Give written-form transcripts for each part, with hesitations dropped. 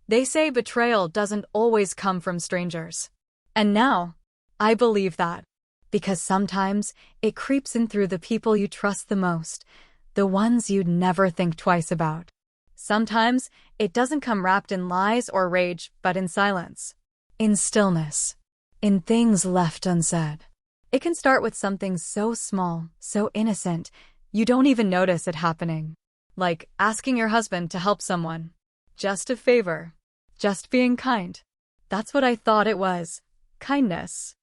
They say betrayal doesn't always come from strangers. And now, I believe that. Because sometimes, it creeps in through the people you trust the most, the ones you'd never think twice about. Sometimes, it doesn't come wrapped in lies or rage, but in silence. In stillness. In things left unsaid. It can start with something so small, so innocent, you don't even notice it happening. Like asking your husband to help someone. Just a favor. Just being kind. That's what I thought it was. Kindness.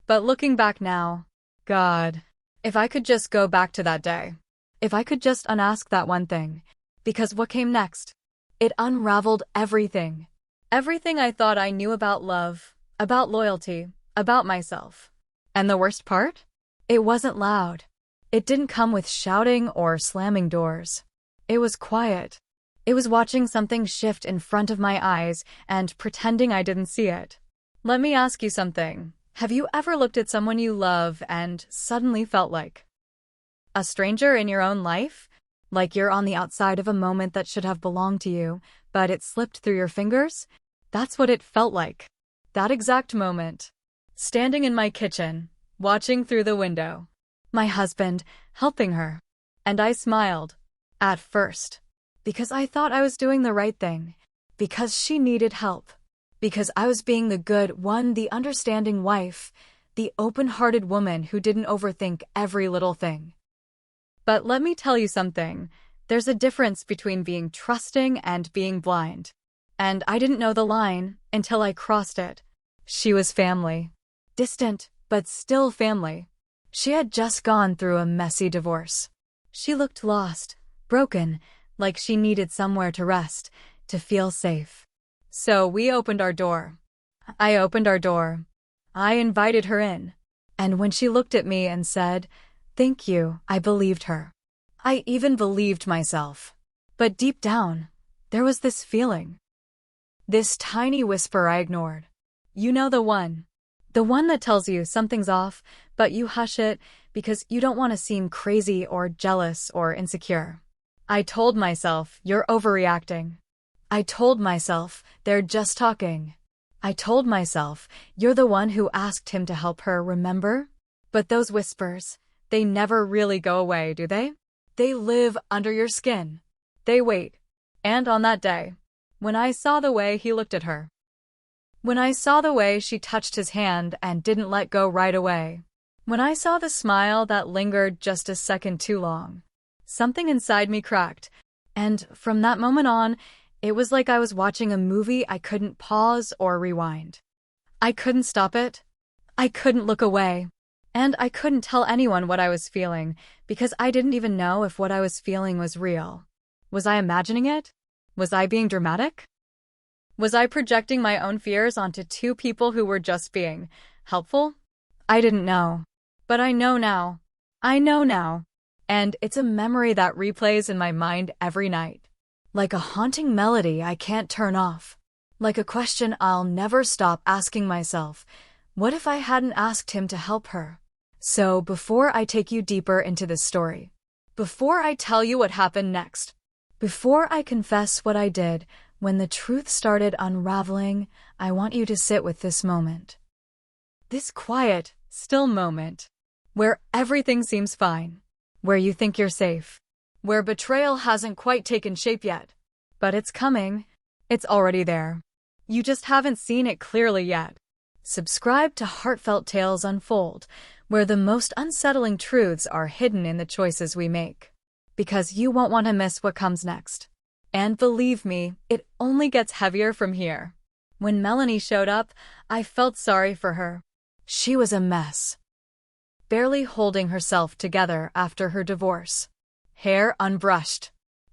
But looking back now, God, if I could just go back to that day. If I could just unask that one thing. Because what came next? It unraveled everything. Everything I thought I knew about love, about loyalty, about myself. And the worst part? It wasn't loud. It didn't come with shouting or slamming doors. It was quiet. It was watching something shift in front of my eyes and pretending I didn't see it. Let me ask you something. Have you ever looked at someone you love and suddenly felt like a stranger in your own life? Like you're on the outside of a moment that should have belonged to you, but it slipped through your fingers? That's what it felt like. That exact moment. Standing in my kitchen, watching through the window. My husband, helping her. And I smiled. At first. Because I thought I was doing the right thing. Because she needed help. Because I was being the good one, the understanding wife, the open-hearted woman who didn't overthink every little thing. But let me tell you something. There's a difference between being trusting and being blind. And I didn't know the line until I crossed it. She was family. Distant, but still family. She had just gone through a messy divorce. She looked lost, broken, like she needed somewhere to rest, to feel safe. So we opened our door. I opened our door. I invited her in. And when she looked at me and said, "Thank you," I believed her. I even believed myself. But deep down, there was this feeling. This tiny whisper I ignored. You know the one. The one that tells you something's off, but you hush it because you don't want to seem crazy or jealous or insecure. I told myself, you're overreacting. I told myself, they're just talking. I told myself, you're the one who asked him to help her, remember? But those whispers, they never really go away, do they? They live under your skin. They wait. And on that day, when I saw the way he looked at her, when I saw the way she touched his hand and didn't let go right away, when I saw the smile that lingered just a second too long, something inside me cracked. And from that moment on, it was like I was watching a movie I couldn't pause or rewind. I couldn't stop it. I couldn't look away. And I couldn't tell anyone what I was feeling because I didn't even know if what I was feeling was real. Was I imagining it? Was I being dramatic? Was I projecting my own fears onto two people who were just being helpful? I didn't know. But I know now. I know now. And it's a memory that replays in my mind every night. Like a haunting melody I can't turn off. Like a question I'll never stop asking myself. What if I hadn't asked him to help her? So before I take you deeper into this story, before I tell you what happened next, before I confess what I did, when the truth started unraveling, I want you to sit with this moment. This quiet, still moment, where everything seems fine, where you think you're safe, where betrayal hasn't quite taken shape yet. But it's coming. It's already there. You just haven't seen it clearly yet. Subscribe to Heartfelt Tales Unfold, where the most unsettling truths are hidden in the choices we make. Because you won't want to miss what comes next. And believe me, it only gets heavier from here. When Melanie showed up, I felt sorry for her. She was a mess. Barely holding herself together after her divorce. Hair unbrushed.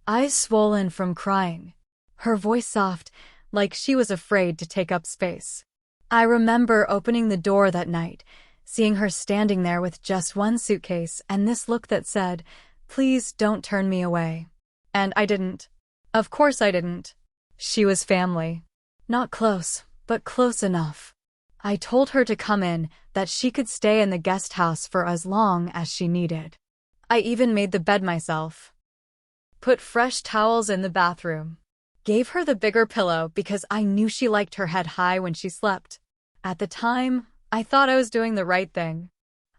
Eyes swollen from crying. Her voice soft, like she was afraid to take up space. I remember opening the door that night, seeing her standing there with just one suitcase and this look that said, "Please don't turn me away." And I didn't. Of course I didn't. She was family. Not close, but close enough. I told her to come in, that she could stay in the guest house for as long as she needed. I even made the bed myself. Put fresh towels in the bathroom. Gave her the bigger pillow because I knew she liked her head high when she slept. At the time, I thought I was doing the right thing.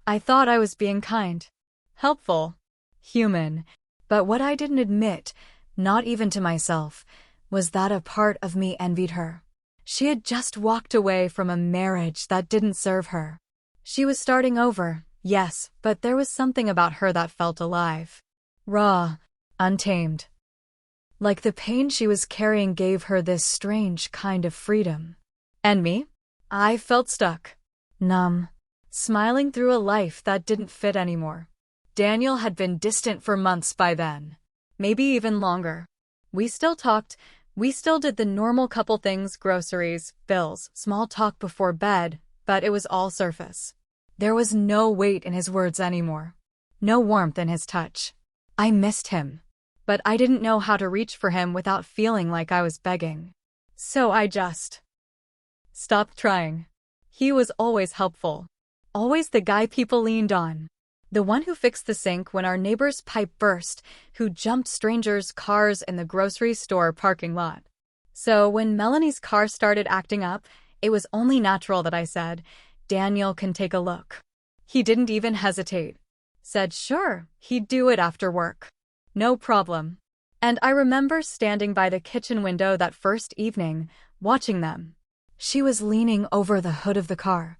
I thought I was being kind, helpful, human. But what I didn't admit, not even to myself, was that a part of me envied her. She had just walked away from a marriage that didn't serve her. She was starting over, yes, but there was something about her that felt alive. Raw, untamed. Like the pain she was carrying gave her this strange kind of freedom. And me? I felt stuck, numb, smiling through a life that didn't fit anymore. Daniel had been distant for months by then, maybe even longer. We still talked, we still did the normal couple things, groceries, bills, small talk before bed, but it was all surface. There was no weight in his words anymore, no warmth in his touch. I missed him, but I didn't know how to reach for him without feeling like I was begging. So I just stopped trying. He was always helpful, always the guy people leaned on. The one who fixed the sink when our neighbor's pipe burst, who jumped strangers' cars in the grocery store parking lot. So when Melanie's car started acting up, it was only natural that I said, "Daniel can take a look." He didn't even hesitate. Said sure, he'd do it after work. No problem. And I remember standing by the kitchen window that first evening, watching them. She was leaning over the hood of the car.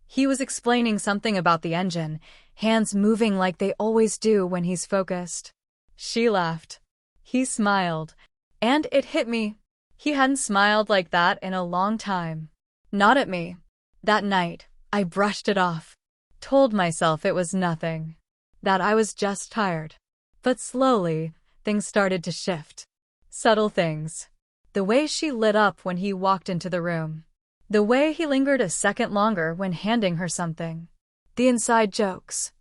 He was explaining something about the engine, hands moving like they always do when he's focused. She laughed. He smiled. And it hit me. He hadn't smiled like that in a long time. Not at me. That night, I brushed it off. Told myself it was nothing. That I was just tired. But slowly, things started to shift. Subtle things. The way she lit up when he walked into the room. The way he lingered a second longer when handing her something. The inside jokes.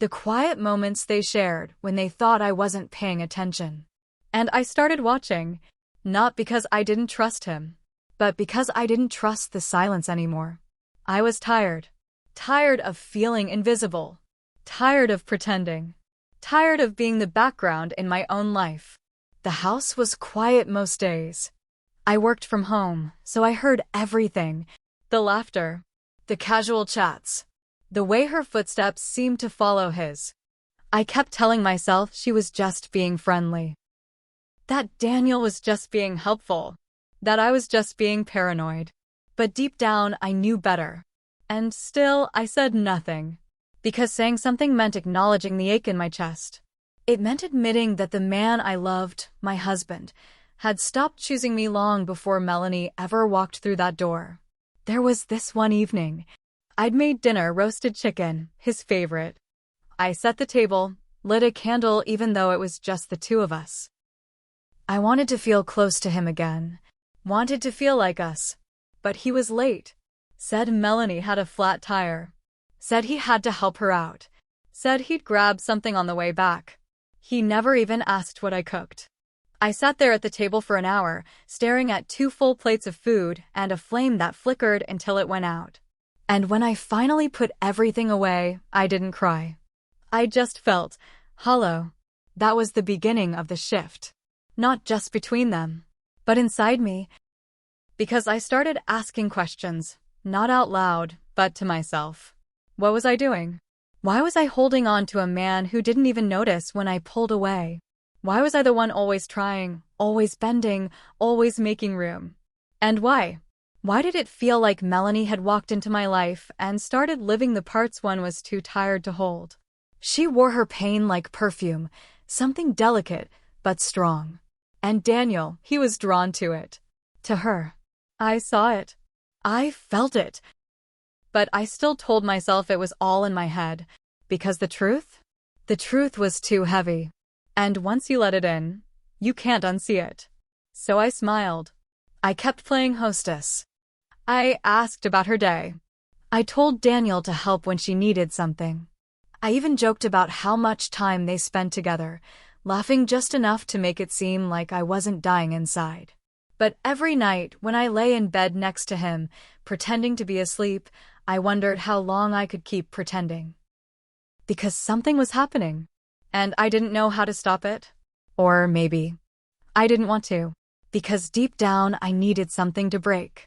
The quiet moments they shared when they thought I wasn't paying attention. And I started watching, not because I didn't trust him, but because I didn't trust the silence anymore. I was tired. Tired of feeling invisible. Tired of pretending. Tired of being the background in my own life. The house was quiet most days. I worked from home, so I heard everything. The laughter, the casual chats, the way her footsteps seemed to follow his. I kept telling myself she was just being friendly. That Daniel was just being helpful. That I was just being paranoid. But deep down, I knew better. And still, I said nothing. Because saying something meant acknowledging the ache in my chest. It meant admitting that the man I loved, my husband, had stopped choosing me long before Melanie ever walked through that door. There was this one evening. I'd made dinner, roasted chicken, his favorite. I set the table, lit a candle even though it was just the two of us. I wanted to feel close to him again. Wanted to feel like us. But he was late. Said Melanie had a flat tire. Said he had to help her out. Said he'd grab something on the way back. He never even asked what I cooked. I sat there at the table for an hour, staring at 2 full plates of food and a flame that flickered until it went out. And when I finally put everything away, I didn't cry. I just felt hollow. That was the beginning of the shift. Not just between them, but inside me. Because I started asking questions, not out loud, but to myself. What was I doing? Why was I holding on to a man who didn't even notice when I pulled away? Why was I the one always trying, always bending, always making room? And why? Why did it feel like Melanie had walked into my life and started living the parts one was too tired to hold? She wore her pain like perfume, something delicate but strong. And Daniel, he was drawn to it. To her. I saw it. I felt it. But I still told myself it was all in my head. Because the truth? The truth was too heavy. And once you let it in, you can't unsee it. So I smiled. I kept playing hostess. I asked about her day. I told Daniel to help when she needed something. I even joked about how much time they spent together, laughing just enough to make it seem like I wasn't dying inside. But every night when I lay in bed next to him, pretending to be asleep, I wondered how long I could keep pretending. Because something was happening. And I didn't know how to stop it. Or maybe I didn't want to. Because deep down, I needed something to break.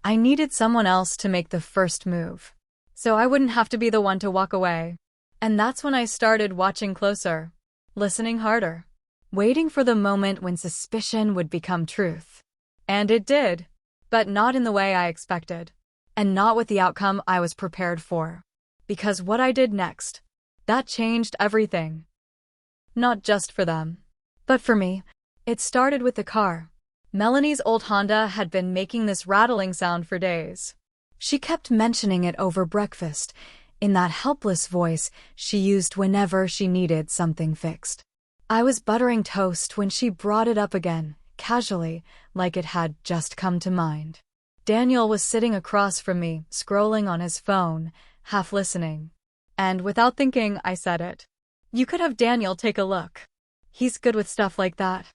I needed someone else to make the first move, so I wouldn't have to be the one to walk away. And that's when I started watching closer, listening harder, waiting for the moment when suspicion would become truth. And it did, but not in the way I expected, and not with the outcome I was prepared for. Because what I did next, that changed everything. Not just for them, but for me. It started with the car. Melanie's old Honda had been making this rattling sound for days. She kept mentioning it over breakfast, in that helpless voice she used whenever she needed something fixed. I was buttering toast when she brought it up again, casually, like it had just come to mind. Daniel was sitting across from me, scrolling on his phone, half listening. And without thinking, I said it. You could have Daniel take a look. He's good with stuff like that.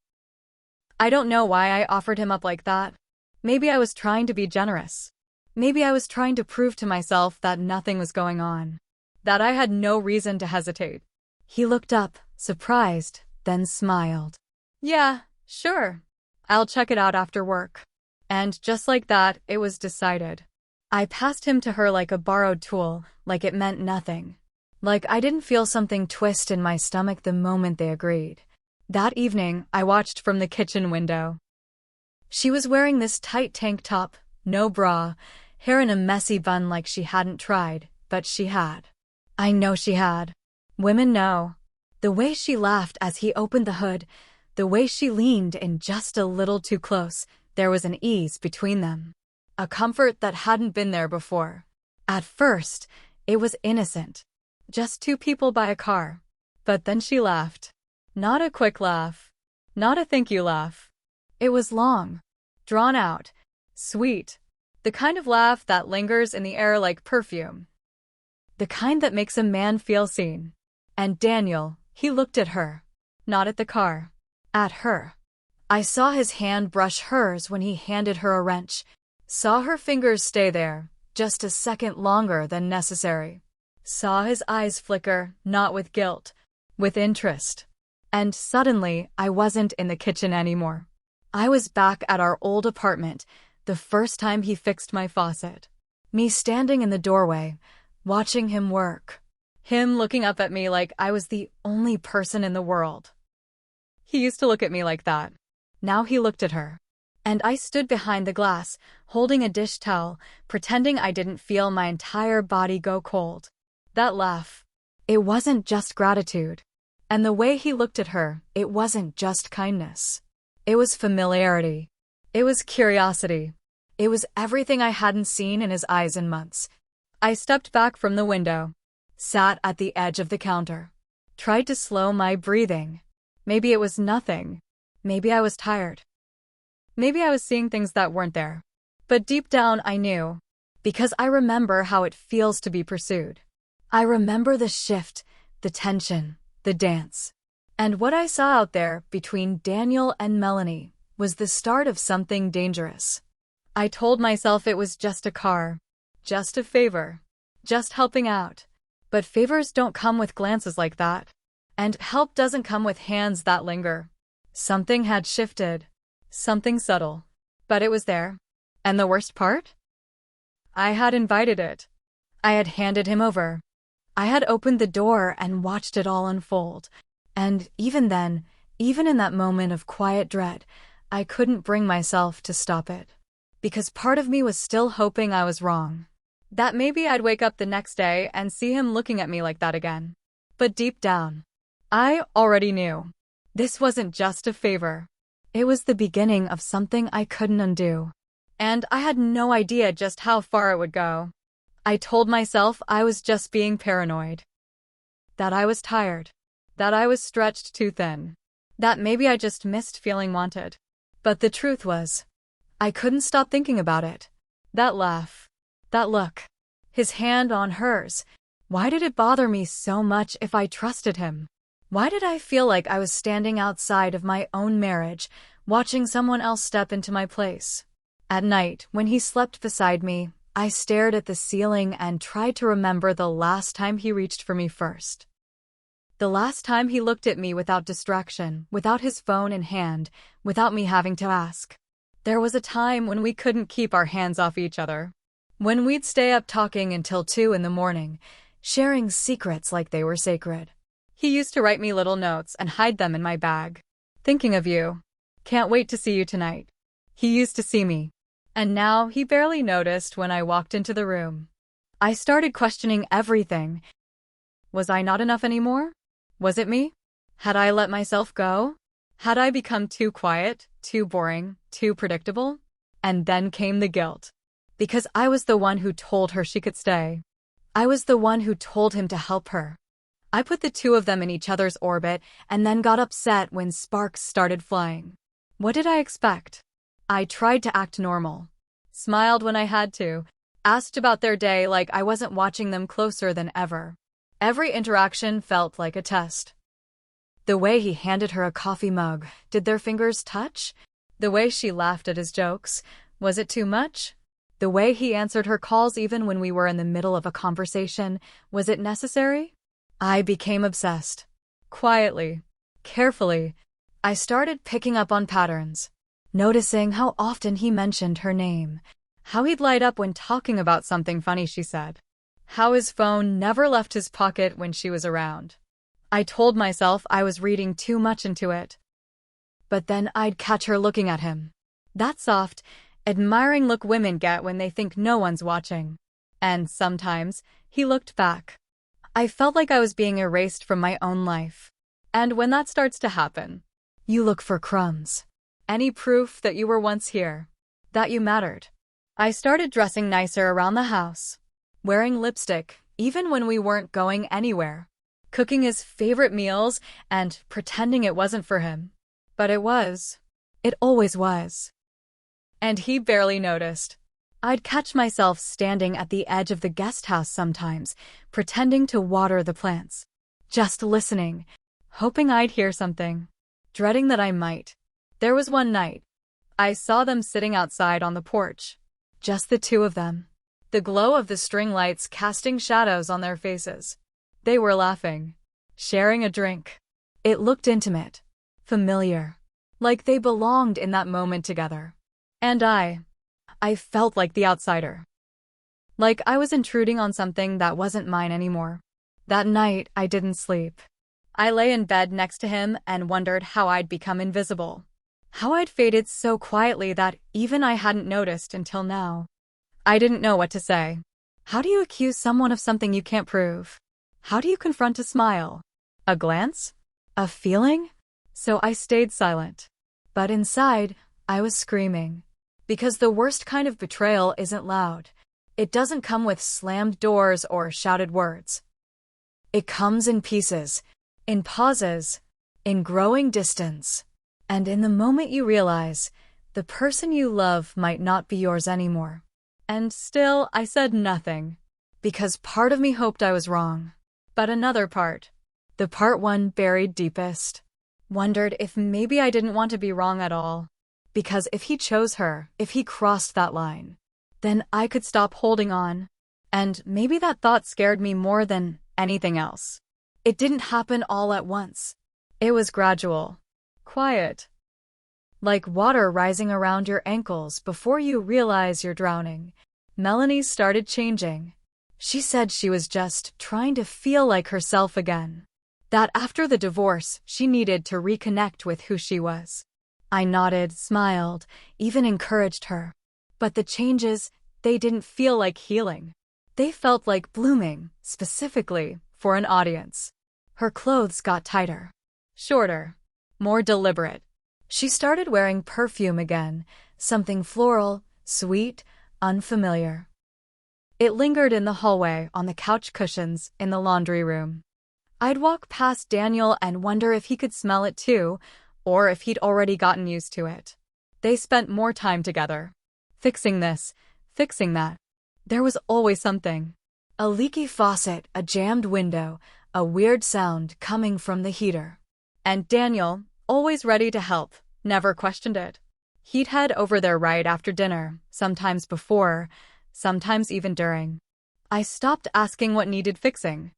I don't know why I offered him up like that. Maybe I was trying to be generous. Maybe I was trying to prove to myself that nothing was going on, that I had no reason to hesitate. He looked up, surprised, then smiled. Yeah, sure. I'll check it out after work. And just like that, it was decided. I passed him to her like a borrowed tool, like it meant nothing. Like I didn't feel something twist in my stomach the moment they agreed. That evening, I watched from the kitchen window. She was wearing this tight tank top, no bra, hair in a messy bun like she hadn't tried, but she had. I know she had. Women know. The way she laughed as he opened the hood, the way she leaned in just a little too close, there was an ease between them. A comfort that hadn't been there before. At first, it was innocent. Just two people by a car. But then she laughed. Not a quick laugh. Not a thank you laugh. It was long. Drawn out. Sweet. The kind of laugh that lingers in the air like perfume. The kind that makes a man feel seen. And Daniel, he looked at her. Not at the car. At her. I saw his hand brush hers when he handed her a wrench. Saw her fingers stay there, just a second longer than necessary. Saw his eyes flicker, not with guilt, with interest. And suddenly, I wasn't in the kitchen anymore. I was back at our old apartment, the first time he fixed my faucet. Me standing in the doorway, watching him work. Him looking up at me like I was the only person in the world. He used to look at me like that. Now he looked at her. And I stood behind the glass, holding a dish towel, pretending I didn't feel my entire body go cold. That laugh. It wasn't just gratitude. And the way he looked at her, it wasn't just kindness. It was familiarity. It was curiosity. It was everything I hadn't seen in his eyes in months. I stepped back from the window, sat at the edge of the counter, tried to slow my breathing. Maybe it was nothing. Maybe I was tired. Maybe I was seeing things that weren't there. But deep down I knew, because I remember how it feels to be pursued. I remember the shift, the tension, the dance. And what I saw out there between Daniel and Melanie was the start of something dangerous. I told myself it was just a car, just a favor, just helping out. But favors don't come with glances like that. And help doesn't come with hands that linger. Something had shifted. Something subtle. But it was there. And the worst part? I had invited it. I had handed him over. I had opened the door and watched it all unfold. And even then, even in that moment of quiet dread, I couldn't bring myself to stop it. Because part of me was still hoping I was wrong. That maybe I'd wake up the next day and see him looking at me like that again. But deep down, I already knew. This wasn't just a favor. It was the beginning of something I couldn't undo. And I had no idea just how far it would go. I told myself I was just being paranoid. That I was tired. That I was stretched too thin. That maybe I just missed feeling wanted. But the truth was, I couldn't stop thinking about it. That laugh. That look. His hand on hers. Why did it bother me so much if I trusted him? Why did I feel like I was standing outside of my own marriage, watching someone else step into my place? At night, when he slept beside me, I stared at the ceiling and tried to remember the last time he reached for me first. The last time he looked at me without distraction, without his phone in hand, without me having to ask. There was a time when we couldn't keep our hands off each other. When we'd stay up talking until 2 in the morning, sharing secrets like they were sacred. He used to write me little notes and hide them in my bag. Thinking of you. Can't wait to see you tonight. He used to see me. And now he barely noticed when I walked into the room. I started questioning everything. Was I not enough anymore? Was it me? Had I let myself go? Had I become too quiet, too boring, too predictable? And then came the guilt. Because I was the one who told her she could stay. I was the one who told him to help her. I put the two of them in each other's orbit and then got upset when sparks started flying. What did I expect? I tried to act normal. Smiled when I had to. Asked about their day like I wasn't watching them closer than ever. Every interaction felt like a test. The way he handed her a coffee mug, did their fingers touch? The way she laughed at his jokes, was it too much? The way he answered her calls even when we were in the middle of a conversation, was it necessary? I became obsessed. Quietly, carefully, I started picking up on patterns. Noticing how often he mentioned her name. How he'd light up when talking about something funny she said. How his phone never left his pocket when she was around. I told myself I was reading too much into it. But then I'd catch her looking at him. That soft, admiring look women get when they think no one's watching. And sometimes, he looked back. I felt like I was being erased from my own life. And when that starts to happen, you look for crumbs. Any proof that you were once here. That you mattered. I started dressing nicer around the house. Wearing lipstick, even when we weren't going anywhere. Cooking his favorite meals and pretending it wasn't for him. But it was. It always was. And he barely noticed. I'd catch myself standing at the edge of the guest house sometimes, pretending to water the plants. Just listening, hoping I'd hear something. Dreading that I might. There was one night. I saw them sitting outside on the porch. Just the two of them. The glow of the string lights casting shadows on their faces. They were laughing. Sharing a drink. It looked intimate. Familiar. Like they belonged in that moment together. And I felt like the outsider. Like I was intruding on something that wasn't mine anymore. That night, I didn't sleep. I lay in bed next to him and wondered how I'd become invisible. How I'd faded so quietly that even I hadn't noticed until now. I didn't know what to say. How do you accuse someone of something you can't prove? How do you confront a smile? A glance? A feeling? So I stayed silent. But inside, I was screaming. Because the worst kind of betrayal isn't loud. It doesn't come with slammed doors or shouted words. It comes in pieces, in pauses, in growing distance. And in the moment you realize, the person you love might not be yours anymore. And still, I said nothing. Because part of me hoped I was wrong. But another part, the part one buried deepest, wondered if maybe I didn't want to be wrong at all. Because if he chose her, if he crossed that line, then I could stop holding on. And maybe that thought scared me more than anything else. It didn't happen all at once. It was gradual. Quiet. Like water rising around your ankles before you realize you're drowning. Melanie started changing. She said she was just trying to feel like herself again. That after the divorce, she needed to reconnect with who she was. I nodded, smiled, even encouraged her. But the changes, they didn't feel like healing. They felt like blooming, specifically for an audience. Her clothes got tighter, shorter, more deliberate. She started wearing perfume again, something floral, sweet, unfamiliar. It lingered in the hallway, on the couch cushions, in the laundry room. I'd walk past Daniel and wonder if he could smell it too, or if he'd already gotten used to it. They spent more time together. Fixing this, fixing that. There was always something. A leaky faucet, a jammed window, a weird sound coming from the heater. And Daniel, always ready to help, never questioned it. He'd head over there right after dinner, sometimes before, sometimes even during. I stopped asking what needed fixing.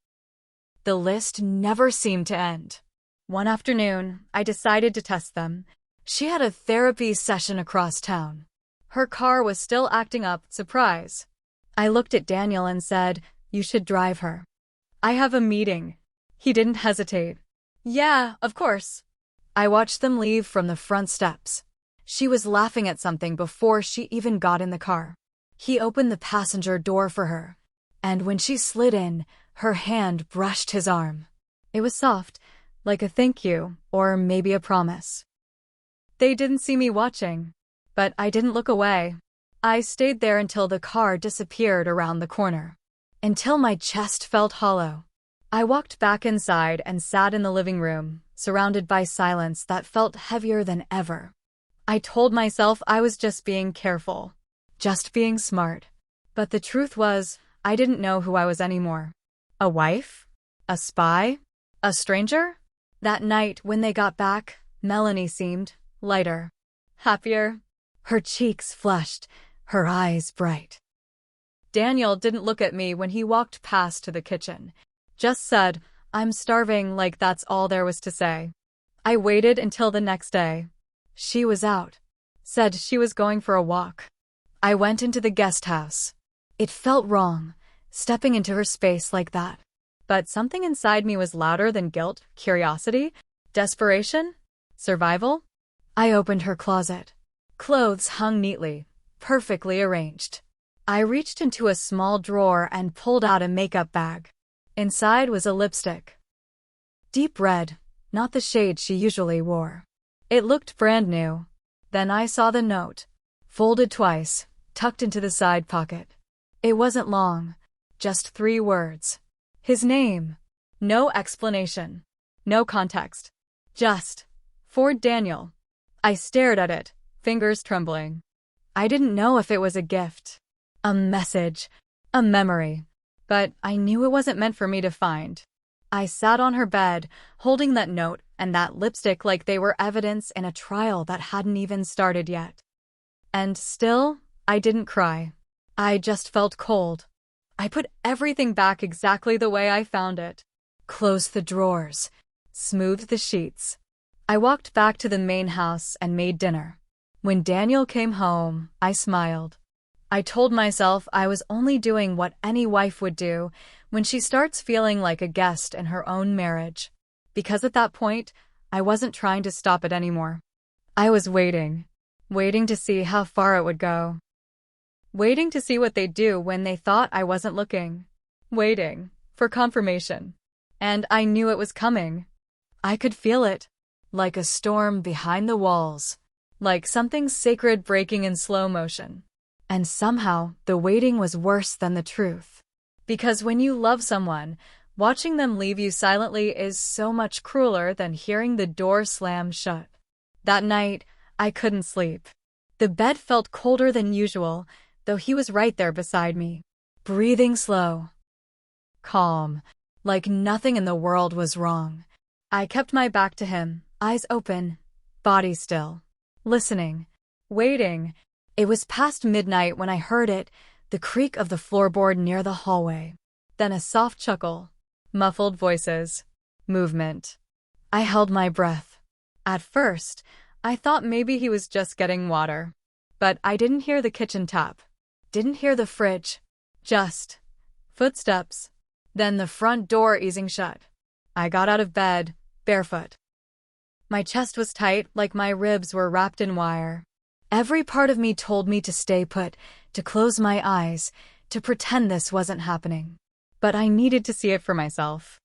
The list never seemed to end. One afternoon, I decided to test them. She had a therapy session across town. Her car was still acting up, surprise. I looked at Daniel and said, "You should drive her." "I have a meeting." He didn't hesitate. "Yeah, of course." I watched them leave from the front steps. She was laughing at something before she even got in the car. He opened the passenger door for her, and when she slid in, her hand brushed his arm. It was soft, like a thank you, or maybe a promise. They didn't see me watching, but I didn't look away. I stayed there until the car disappeared around the corner, until my chest felt hollow. I walked back inside and sat in the living room, surrounded by silence that felt heavier than ever. I told myself I was just being careful, just being smart. But the truth was, I didn't know who I was anymore. A wife? A spy? A stranger? That night, when they got back, Melanie seemed lighter, happier. Her cheeks flushed, her eyes bright. Daniel didn't look at me when he walked past to the kitchen. Just said, "I'm starving," like that's all there was to say. I waited until the next day. She was out. Said she was going for a walk. I went into the guest house. It felt wrong, stepping into her space like that. But something inside me was louder than guilt, curiosity, desperation, survival. I opened her closet. Clothes hung neatly, perfectly arranged. I reached into a small drawer and pulled out a makeup bag. Inside was a lipstick. Deep red, not the shade she usually wore. It looked brand new. Then I saw the note, folded twice, tucked into the side pocket. It wasn't long, just 3 words. His name. No explanation. No context. Just, "For Daniel." I stared at it, fingers trembling. I didn't know if it was a gift, a message, a memory. But I knew it wasn't meant for me to find. I sat on her bed, holding that note and that lipstick like they were evidence in a trial that hadn't even started yet. And still, I didn't cry. I just felt cold. I put everything back exactly the way I found it. Closed the drawers, smoothed the sheets. I walked back to the main house and made dinner. When Daniel came home, I smiled. I told myself I was only doing what any wife would do when she starts feeling like a guest in her own marriage. Because at that point, I wasn't trying to stop it anymore. I was waiting to see how far it would go. Waiting to see what they'd do when they thought I wasn't looking. Waiting for confirmation. And I knew it was coming. I could feel it, like a storm behind the walls, like something sacred breaking in slow motion. And somehow, the waiting was worse than the truth. Because when you love someone, watching them leave you silently is so much crueler than hearing the door slam shut. That night, I couldn't sleep. The bed felt colder than usual, though he was right there beside me, breathing slow, calm, like nothing in the world was wrong. I kept my back to him, eyes open, body still, listening, waiting. It was past midnight when I heard it, the creak of the floorboard near the hallway. Then a soft chuckle, muffled voices, movement. I held my breath. At first, I thought maybe he was just getting water. But I didn't hear the kitchen tap. Didn't hear the fridge. Just footsteps. Then the front door easing shut. I got out of bed, barefoot. My chest was tight, like my ribs were wrapped in wire. Every part of me told me to stay put, to close my eyes, to pretend this wasn't happening. But I needed to see it for myself.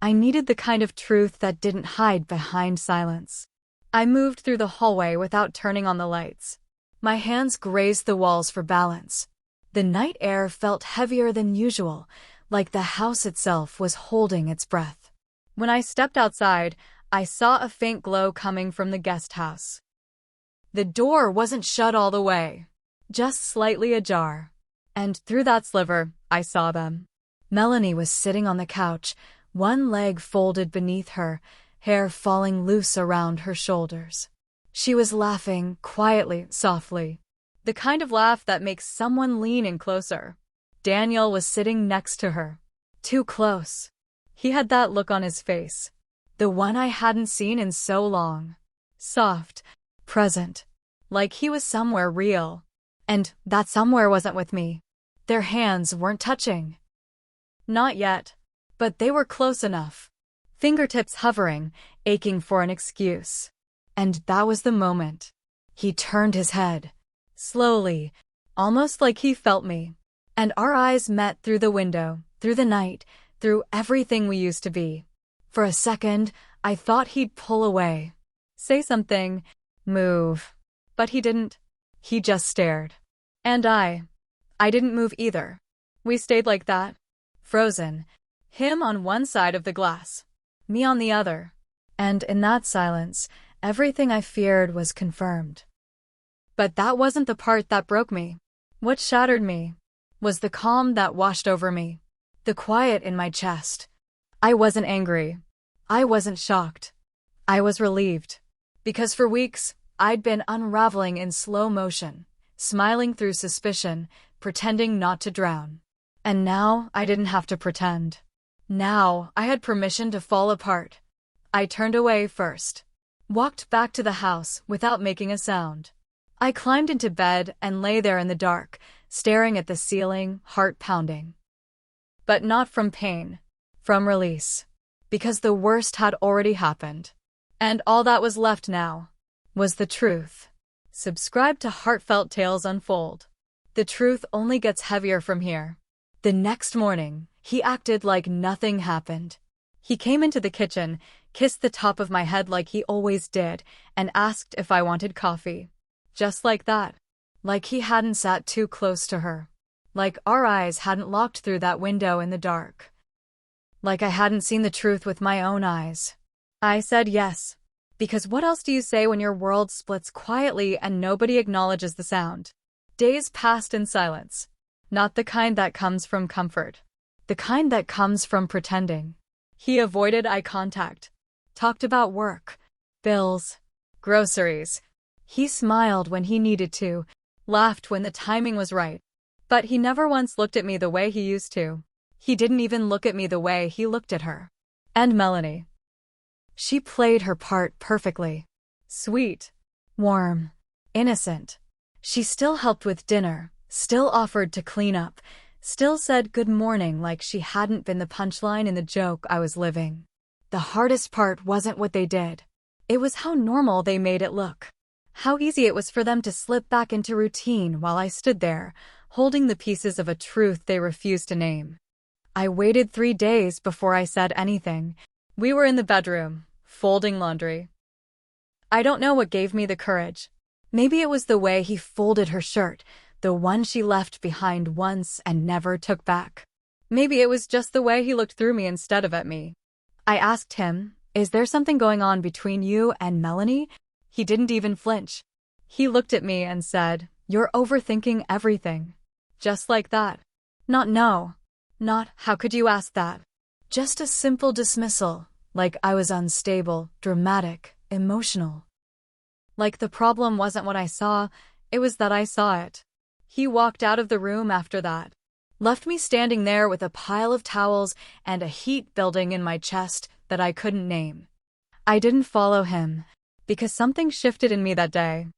I needed the kind of truth that didn't hide behind silence. I moved through the hallway without turning on the lights. My hands grazed the walls for balance. The night air felt heavier than usual, like the house itself was holding its breath. When I stepped outside, I saw a faint glow coming from the guest house. The door wasn't shut all the way, just slightly ajar. And through that sliver, I saw them. Melanie was sitting on the couch, one leg folded beneath her, hair falling loose around her shoulders. She was laughing, quietly, softly. The kind of laugh that makes someone lean in closer. Daniel was sitting next to her. Too close. He had that look on his face. The one I hadn't seen in so long. Soft, present, like he was somewhere real. And that somewhere wasn't with me. Their hands weren't touching. Not yet. But they were close enough. Fingertips hovering, aching for an excuse. And that was the moment. He turned his head. Slowly, almost like he felt me. And our eyes met through the window, through the night, through everything we used to be. For a second, I thought he'd pull away. Say something. Move. But he didn't. He just stared. And I didn't move either. We stayed like that. Frozen. Him on one side of the glass. Me on the other. And in that silence, everything I feared was confirmed. But that wasn't the part that broke me. What shattered me was the calm that washed over me. The quiet in my chest. I wasn't angry. I wasn't shocked. I was relieved. Because for weeks, I'd been unraveling in slow motion, smiling through suspicion, pretending not to drown. And now I didn't have to pretend. Now I had permission to fall apart. I turned away first. Walked back to the house without making a sound. I climbed into bed and lay there in the dark, staring at the ceiling, heart pounding. But not from pain, from release. Because the worst had already happened. And all that was left now was the truth. Subscribe to Heartfelt Tales Unfold. The truth only gets heavier from here. The next morning, he acted like nothing happened. He came into the kitchen, kissed the top of my head like he always did, and asked if I wanted coffee. Just like that. Like he hadn't sat too close to her. Like our eyes hadn't locked through that window in the dark. Like I hadn't seen the truth with my own eyes. I said yes. Because what else do you say when your world splits quietly and nobody acknowledges the sound? Days passed in silence. Not the kind that comes from comfort. The kind that comes from pretending. He avoided eye contact. Talked about work, bills, groceries. He smiled when he needed to, laughed when the timing was right. But he never once looked at me the way he used to. He didn't even look at me the way he looked at her. And Melanie. She played her part perfectly. Sweet, warm, innocent. She still helped with dinner, still offered to clean up, still said good morning like she hadn't been the punchline in the joke I was living. The hardest part wasn't what they did. It was how normal they made it look. How easy it was for them to slip back into routine while I stood there, holding the pieces of a truth they refused to name. I waited 3 days before I said anything. We were in the bedroom, folding laundry. I don't know what gave me the courage. Maybe it was the way he folded her shirt, the one she left behind once and never took back. Maybe it was just the way he looked through me instead of at me. I asked him, "Is there something going on between you and Melanie?" He didn't even flinch. He looked at me and said, "You're overthinking everything." Just like that. Not no. Not, "How could you ask that?" Just a simple dismissal, like I was unstable, dramatic, emotional. Like the problem wasn't what I saw, it was that I saw it. He walked out of the room after that. Left me standing there with a pile of towels and a heat building in my chest that I couldn't name. I didn't follow him, because something shifted in me that day.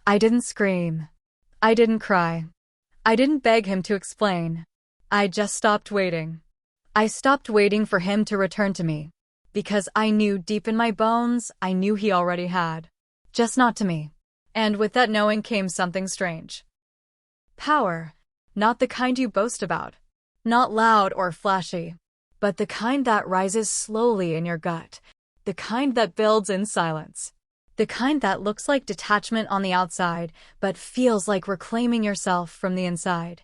I didn't scream. I didn't cry. I didn't beg him to explain. I just stopped waiting. I stopped waiting for him to return to me. Because I knew deep in my bones, I knew he already had. Just not to me. And with that knowing came something strange. Power. Not the kind you boast about. Not loud or flashy. But the kind that rises slowly in your gut. The kind that builds in silence. The kind that looks like detachment on the outside, but feels like reclaiming yourself from the inside.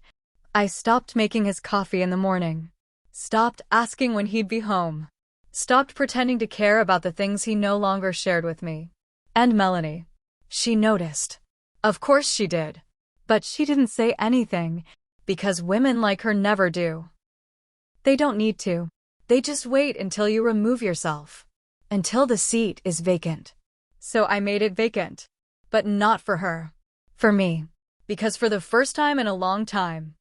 I stopped making his coffee in the morning. Stopped asking when he'd be home. Stopped pretending to care about the things he no longer shared with me. And Melanie. She noticed. Of course she did. But she didn't say anything, because women like her never do. They don't need to. They just wait until you remove yourself. Until the seat is vacant. So I made it vacant. But not for her. For me. Because for the first time in a long time,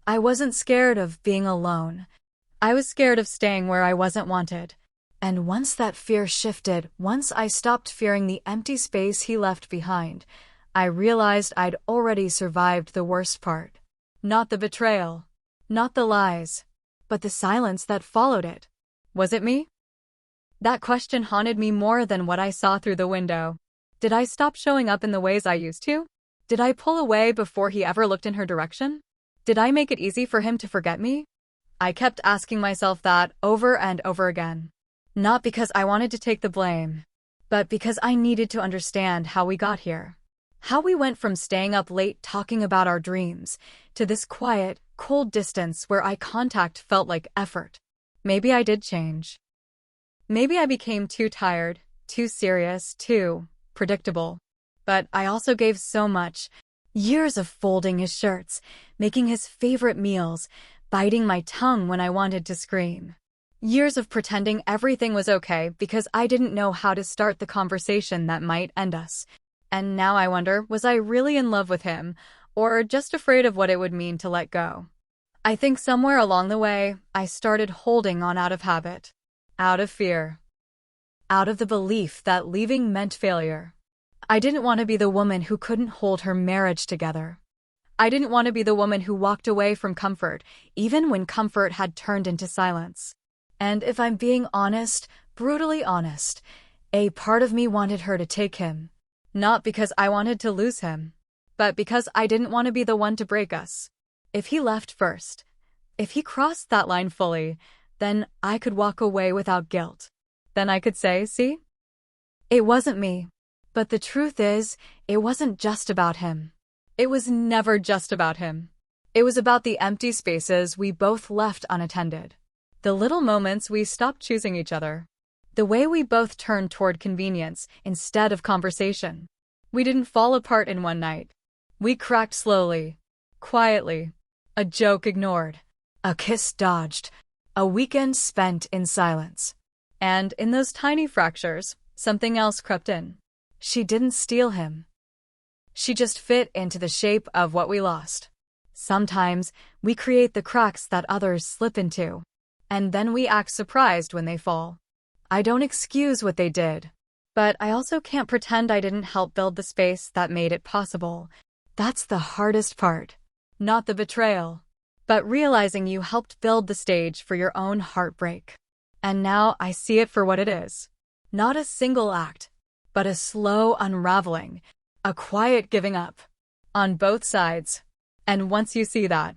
I wasn't scared of being alone. I was scared of staying where I wasn't wanted. And once that fear shifted, once I stopped fearing the empty space he left behind, I realized I'd already survived the worst part. Not the betrayal, not the lies, but the silence that followed it. Was it me? That question haunted me more than what I saw through the window. Did I stop showing up in the ways I used to? Did I pull away before he ever looked in her direction? Did I make it easy for him to forget me? I kept asking myself that over and over again. Not because I wanted to take the blame, but because I needed to understand how we got here. How we went from staying up late talking about our dreams to this quiet, cold distance where eye contact felt like effort. Maybe I did change. Maybe I became too tired, too serious, too predictable. But I also gave so much. Years of folding his shirts, making his favorite meals, biting my tongue when I wanted to scream. Years of pretending everything was okay because I didn't know how to start the conversation that might end us. And now I wonder, was I really in love with him, or just afraid of what it would mean to let go? I think somewhere along the way, I started holding on out of habit, out of fear, out of the belief that leaving meant failure. I didn't want to be the woman who couldn't hold her marriage together. I didn't want to be the woman who walked away from comfort, even when comfort had turned into silence. And if I'm being honest, brutally honest, a part of me wanted her to take him. Not because I wanted to lose him, but because I didn't want to be the one to break us. If he left first, if he crossed that line fully, then I could walk away without guilt. Then I could say, see? It wasn't me. But the truth is, it wasn't just about him. It was never just about him. It was about the empty spaces we both left unattended. The little moments we stopped choosing each other. The way we both turned toward convenience instead of conversation. We didn't fall apart in one night. We cracked slowly, quietly. A joke ignored. A kiss dodged. A weekend spent in silence. And in those tiny fractures, something else crept in. She didn't steal him. She just fit into the shape of what we lost. Sometimes we create the cracks that others slip into. And then we act surprised when they fall. I don't excuse what they did. But I also can't pretend I didn't help build the space that made it possible. That's the hardest part. Not the betrayal, but realizing you helped build the stage for your own heartbreak. And now I see it for what it is. Not a single act, but a slow unraveling, a quiet giving up. On both sides. And once you see that,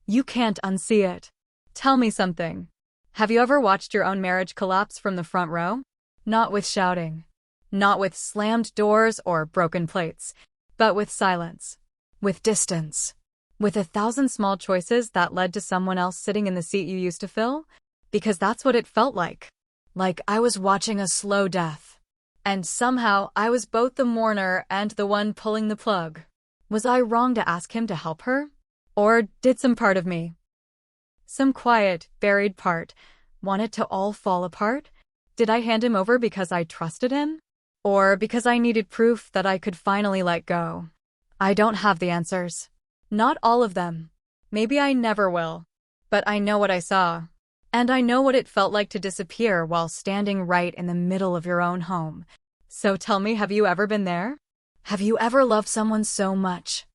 you can't unsee it. Tell me something. Have you ever watched your own marriage collapse from the front row? Not with shouting. Not with slammed doors or broken plates. But with silence. With distance. With 1,000 small choices that led to someone else sitting in the seat you used to fill? Because that's what it felt like. Like I was watching a slow death. And somehow I was both the mourner and the one pulling the plug. Was I wrong to ask him to help her? Or did some part of me, some quiet, buried part, want it to all fall apart? Did I hand him over because I trusted him? Or because I needed proof that I could finally let go? I don't have the answers. Not all of them. Maybe I never will. But I know what I saw. And I know what it felt like to disappear while standing right in the middle of your own home. So tell me, have you ever been there? Have you ever loved someone so much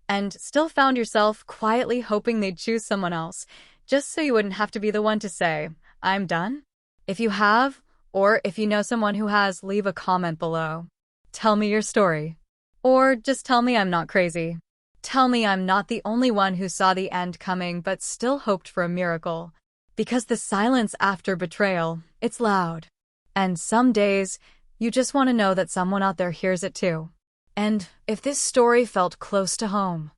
and still found yourself quietly hoping they'd choose someone else, just so you wouldn't have to be the one to say, I'm done? If you have, or if you know someone who has, leave a comment below. Tell me your story. Or just tell me I'm not crazy. Tell me I'm not the only one who saw the end coming but still hoped for a miracle. Because the silence after betrayal, it's loud. And some days, you just want to know that someone out there hears it too. And if this story felt close to home,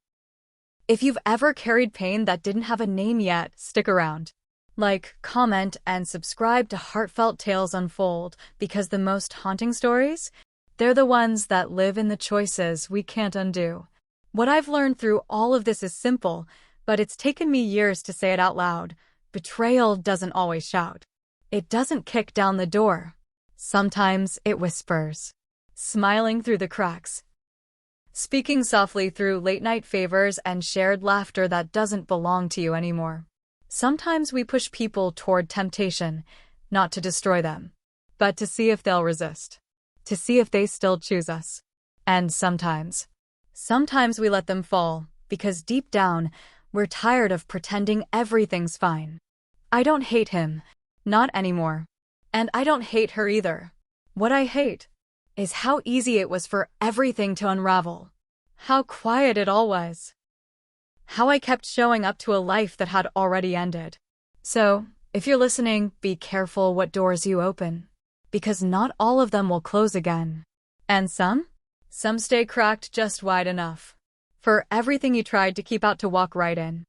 if you've ever carried pain that didn't have a name yet, stick around. Like, comment, and subscribe to Heartfelt Tales Unfold, because the most haunting stories, they're the ones that live in the choices we can't undo. What I've learned through all of this is simple, but it's taken me years to say it out loud. Betrayal doesn't always shout. It doesn't kick down the door. Sometimes it whispers, smiling through the cracks, speaking softly through late-night favors and shared laughter that doesn't belong to you anymore. Sometimes we push people toward temptation, not to destroy them, but to see if they'll resist, to see if they still choose us. And sometimes we let them fall, because deep down, we're tired of pretending everything's fine. I don't hate him, not anymore. And I don't hate her either. What I hate is how easy it was for everything to unravel. How quiet it all was. How I kept showing up to a life that had already ended. So, if you're listening, be careful what doors you open. Because not all of them will close again. And some stay cracked just wide enough for everything you tried to keep out to walk right in.